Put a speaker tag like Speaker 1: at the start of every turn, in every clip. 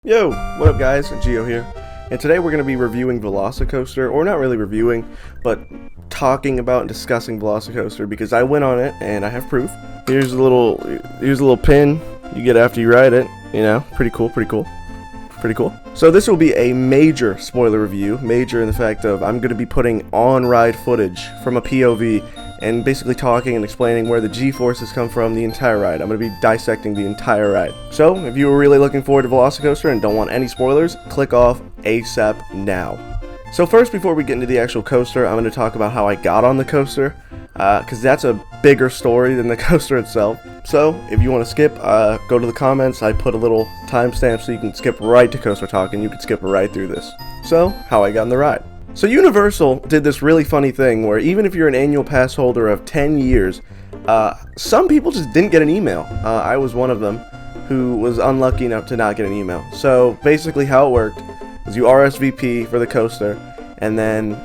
Speaker 1: Yo, what up guys, Gio here, and today we're going to be reviewing Velocicoaster, or not really reviewing, but talking about and discussing Velocicoaster because I went on it and I have proof. Here's a little pin you get after you ride it, you know, pretty cool. So this will be a major spoiler review, major in the fact of I'm going to be putting on-ride footage from a POV and basically talking and explaining where the G-forces come from the entire ride. I'm going to be dissecting the entire ride. So, if you were really looking forward to Velocicoaster and don't want any spoilers, click off ASAP now. So first, before we get into the actual coaster, I'm going to talk about how I got on the coaster, because that's a bigger story than the coaster itself. So, if you want to skip, go to the comments. I put a little timestamp so you can skip right to coaster talk and you can skip right through this. So, how I got on the ride. So Universal did this really funny thing where even if you're an annual pass holder of 10 years, some people just didn't get an email. I was one of them who was unlucky enough to not get an email. So basically how it worked is you RSVP for the coaster and then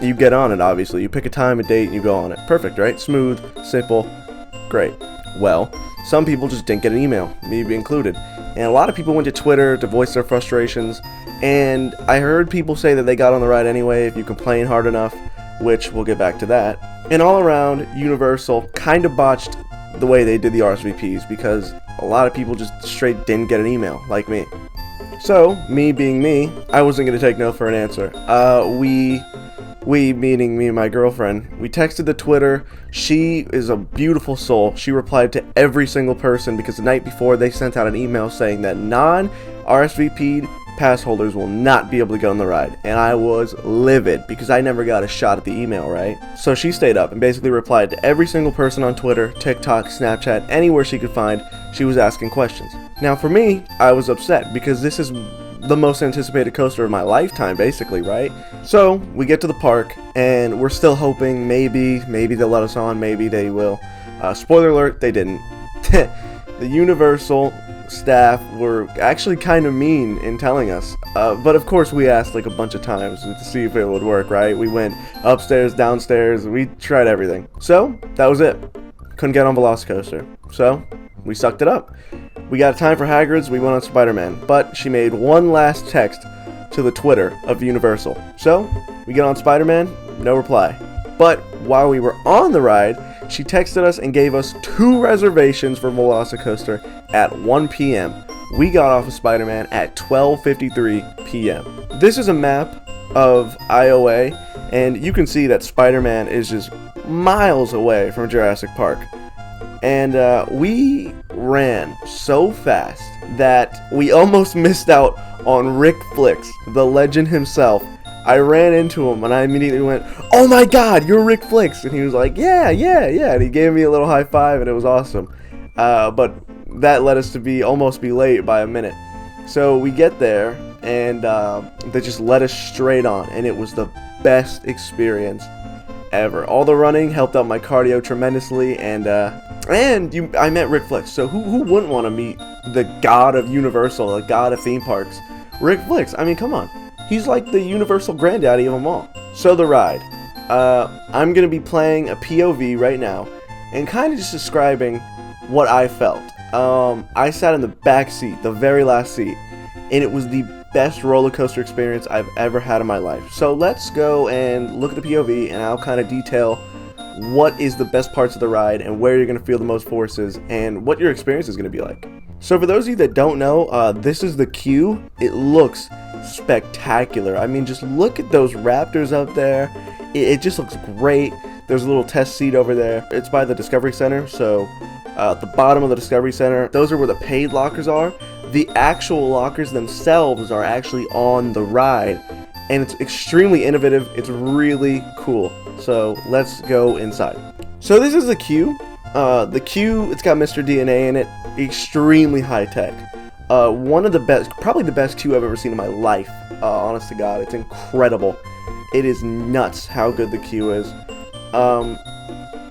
Speaker 1: you get on it, obviously. You pick a time, a date, and you go on it. Perfect, right? Smooth, simple, great. Well, some people just didn't get an email, me being included. And a lot of people went to Twitter to voice their frustrations. And I heard people say that they got on the ride anyway if you complain hard enough, which we'll get back to that. And all around, Universal kind of botched the way they did the RSVPs because a lot of people just straight didn't get an email, like me. So, me being me, I wasn't going to take no for an answer. We, meaning me and my girlfriend, we texted the Twitter. She is a beautiful soul. She replied to every single person because the night before they sent out an email saying that non-RSVP'd pass holders will not be able to get on the ride, and I was livid because I never got a shot at the email, right? So she stayed up and basically replied to every single person on Twitter, TikTok, Snapchat, anywhere she could find. She was asking questions. Now for me, I was upset because this is the most anticipated coaster of my lifetime, basically, right? So we get to the park and we're still hoping maybe they'll let us on, maybe they will. Spoiler alert, they didn't. The Universal staff were actually kind of mean in telling us, but of course we asked like a bunch of times to see if it would work, right? We went upstairs, downstairs, we tried everything. So that was it. Couldn't get on Velocicoaster, so we sucked it up. We got time for Hagrid's, we went on Spider-Man, but she made one last text to the Twitter of Universal. So we get on Spider-Man, no reply. But while we were on the ride, she texted us and gave us 2 reservations for Velocicoaster at 1 p.m. We got off of Spider-Man at 12:53 p.m. This is a map of IOA, and you can see that Spider-Man is just miles away from Jurassic Park. And we ran so fast that we almost missed out on Rick Flicks, the legend himself. I ran into him and I immediately went, "Oh my god, you're Rick Flicks!" And he was like, yeah, and he gave me a little high five and it was awesome. But that led us to almost be late by a minute. So we get there and they just let us straight on, and it was the best experience ever. All the running helped out my cardio tremendously, and I met Rick Flicks. So who wouldn't want to meet the god of Universal, the god of theme parks? Rick Flicks, I mean, come on. He's like the Universal granddaddy of them all. So the ride. I'm going to be playing a POV right now and kind of just describing what I felt. I sat in the back seat, the very last seat, and it was the best roller coaster experience I've ever had in my life. So let's go and look at the POV and I'll kind of detail what is the best parts of the ride and where you're going to feel the most forces and what your experience is going to be like. So for those of you that don't know, this is the queue. It looks spectacular. I mean, just look at those raptors up there. It just looks great. There's a little test seat over there. It's by the Discovery Center, so at the bottom of the Discovery Center, those are where the paid lockers are. The actual lockers themselves are actually on the ride, and it's extremely innovative. It's really cool. So let's go inside. So this is the queue. The queue, it's got Mr. DNA in it. Extremely high tech. One of the best, probably the best queue I've ever seen in my life. Honest to God, it's incredible. It is nuts how good the queue is.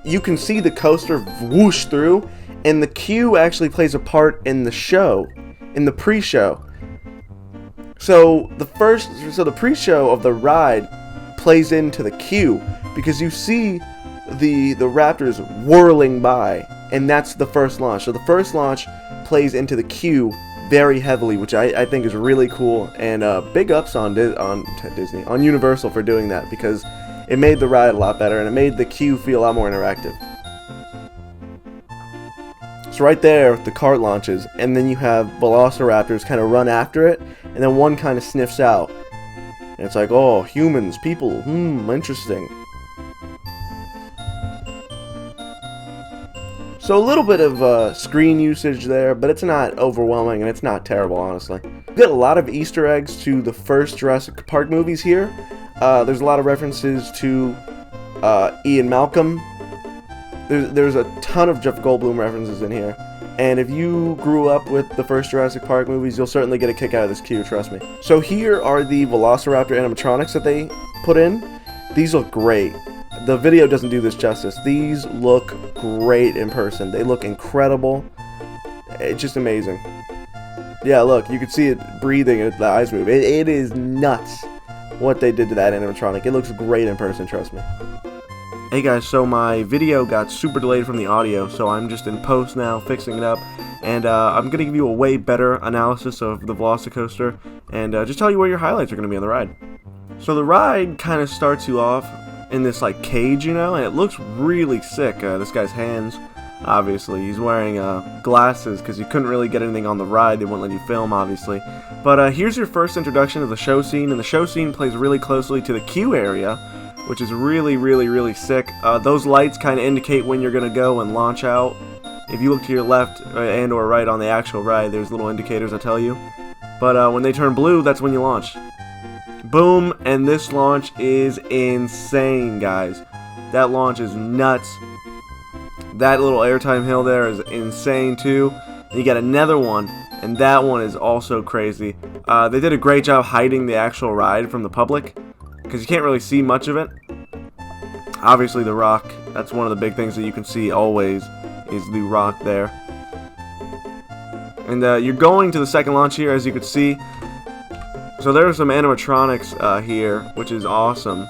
Speaker 1: You can see the coaster whoosh through, and the queue actually plays a part in the show, in the pre-show. So the pre-show of the ride plays into the queue because you see the raptors whirling by, and that's the first launch. So the first launch plays into the queue very heavily, which I think is really cool. And big ups on Disney, on Universal for doing that, because it made the ride a lot better and it made the queue feel a lot more interactive. So right there, the cart launches, and then you have Velociraptors kind of run after it, and then one kind of sniffs out. And it's like, oh, humans, people, interesting. So a little bit of screen usage there, but it's not overwhelming and it's not terrible, honestly. We get a lot of Easter eggs to the first Jurassic Park movies here. There's a lot of references to Ian Malcolm. There's a ton of Jeff Goldblum references in here. And if you grew up with the first Jurassic Park movies, you'll certainly get a kick out of this queue, trust me. So here are the Velociraptor animatronics that they put in. These look great. The video doesn't do this justice. These look great in person. They look incredible. It's just amazing. Yeah, look, you can see it breathing and the eyes move. It is nuts what they did to that animatronic. It looks great in person, trust me. Hey guys, so my video got super delayed from the audio, so I'm just in post now, fixing it up, and I'm going to give you a way better analysis of the Velocicoaster, and just tell you where your highlights are going to be on the ride. So the ride kind of starts you off in this like cage, you know, and it looks really sick. This guy's hands, obviously, he's wearing glasses because you couldn't really get anything on the ride. They wouldn't let you film, obviously. But here's your first introduction to the show scene, and the show scene plays really closely to the queue area, which is really sick. Those lights kind of indicate when you're gonna go and launch out. If you look to your left and or right on the actual ride, there's little indicators that tell you. But when they turn blue, that's when you launch. Boom, and this launch is insane, guys. That launch is nuts. That little airtime hill there is insane too. And you got another one, and that one is also crazy. They did a great job hiding the actual ride from the public, because you can't really see much of it. Obviously the rock, that's one of the big things that you can see always, is the rock there. And you're going to the second launch here, as you can see. So there are some animatronics here, which is awesome.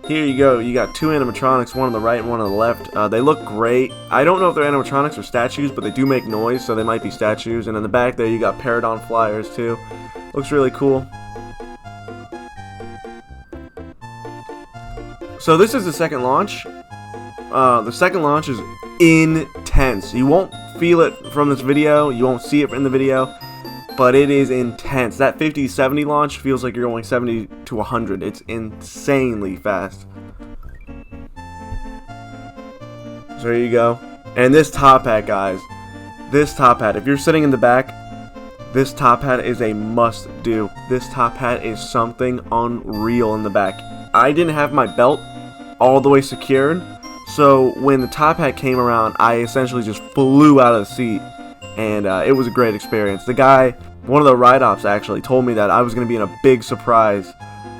Speaker 1: Here you go, you got two animatronics, one on the right and one on the left. They look great. I don't know if they're animatronics or statues, but they do make noise, so they might be statues. And in the back there you got Paradon flyers too. Looks really cool. So this is the second launch. The second launch is intense. You won't feel it from this video. You won't see it in the video. But it is intense. That 50-70 launch feels like you're going 70 to 100. It's insanely fast. So there you go. And this top hat, guys. This top hat. If you're sitting in the back, this top hat is a must-do. This top hat is something unreal in the back. I didn't have my belt all the way secured, so when the top hat came around, I essentially just flew out of the seat, and it was a great experience. The guy, one of the ride ops actually, told me that I was going to be in a big surprise.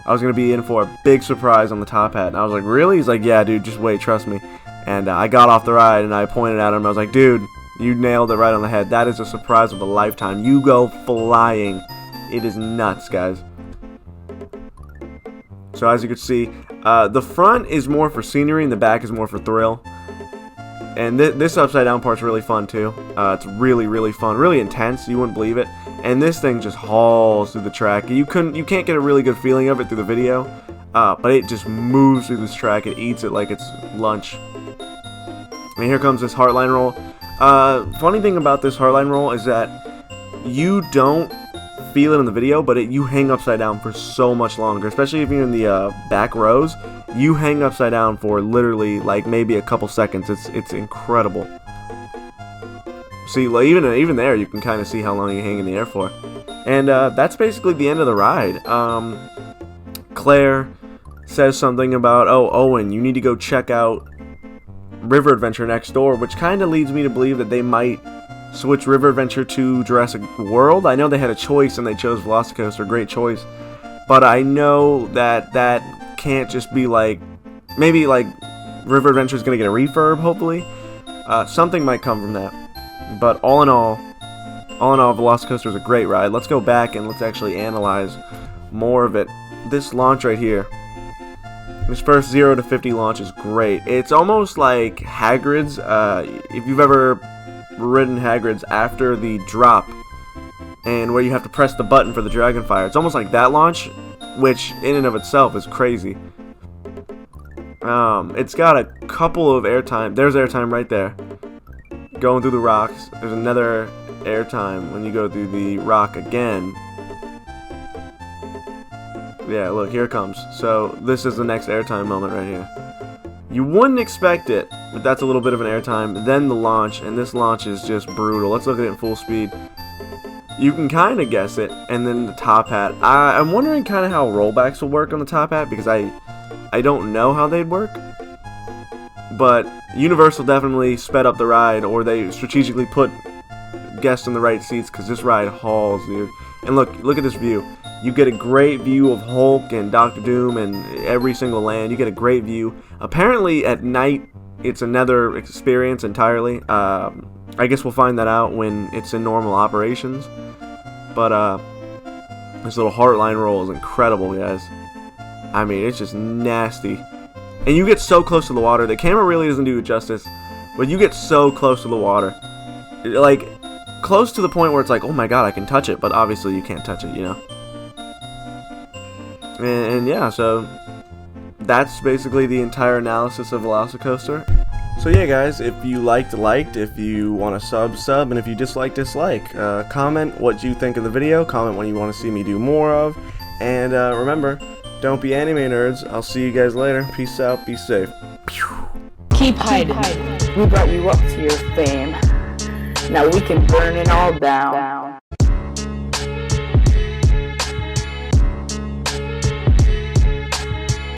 Speaker 1: I was going to be in for a big surprise on the top hat, and I was like, really? He's like, yeah, dude, just wait, trust me. And I got off the ride, and I pointed at him, and I was like, dude, you nailed it right on the head. That is a surprise of a lifetime. You go flying. It is nuts, guys. So as you can see, the front is more for scenery and the back is more for thrill. And this upside down part's really fun too. It's really fun, really intense. You wouldn't believe it. And this thing just hauls through the track. You can't get a really good feeling of it through the video, but it just moves through this track. It eats it like it's lunch. And here comes this Heartline roll. Funny thing about this Heartline roll is that you don't feel it in the video, but you hang upside down for so much longer, especially if you're in the back rows. You hang upside down for literally like maybe a couple seconds. It's incredible. See, like, even there you can kind of see how long you hang in the air for. And that's basically the end of the ride. Claire says something about, oh, Owen, you need to go check out River Adventure next door, which kind of leads me to believe that they might switch River Adventure to Jurassic World. I know they had a choice and they chose Velocicoaster, great choice. But I know that that can't just be like, maybe like River Adventure is going to get a refurb, hopefully. Something might come from that. But all in all, Velocicoaster is a great ride. Let's go back and let's actually analyze more of it. This launch right here, this first 0 to 50 launch is great. It's almost like Hagrid's. If you've ever ridden Hagrid's, after the drop, and where you have to press the button for the dragon fire. It's almost like that launch, which in and of itself is crazy. It's got a couple of airtime. There's airtime right there. Going through the rocks. There's another airtime when you go through the rock again. Yeah, look, here it comes. So this is the next airtime moment right here. You wouldn't expect it, but that's a little bit of an airtime. Then the launch, and this launch is just brutal. Let's look at it in full speed. You can kind of guess it, and then the top hat. I'm wondering kind of how rollbacks will work on the top hat, because I don't know how they'd work. But Universal definitely sped up the ride, or they strategically put guests in the right seats, because this ride hauls, dude. And look at this view. You get a great view of Hulk and Doctor Doom and every single land. You get a great view. Apparently at night it's another experience entirely. I guess we'll find that out when it's in normal operations. But this little heartline roll is incredible, guys. I mean, it's just nasty. And you get so close to the water. The camera really doesn't do it justice, but you get so close to the water. Like, close to the point where it's like, oh my god, I can touch it, but obviously you can't touch it, you know? And yeah, so that's basically the entire analysis of Velocicoaster. So yeah, guys, if you liked, if you want to sub, and if you dislike. Comment what you think of the video, comment what you want to see me do more of, and remember, don't be anime nerds. I'll see you guys later. Peace out, be safe.
Speaker 2: Keep hiding. We brought you up to your fame. Now we can burn it all down.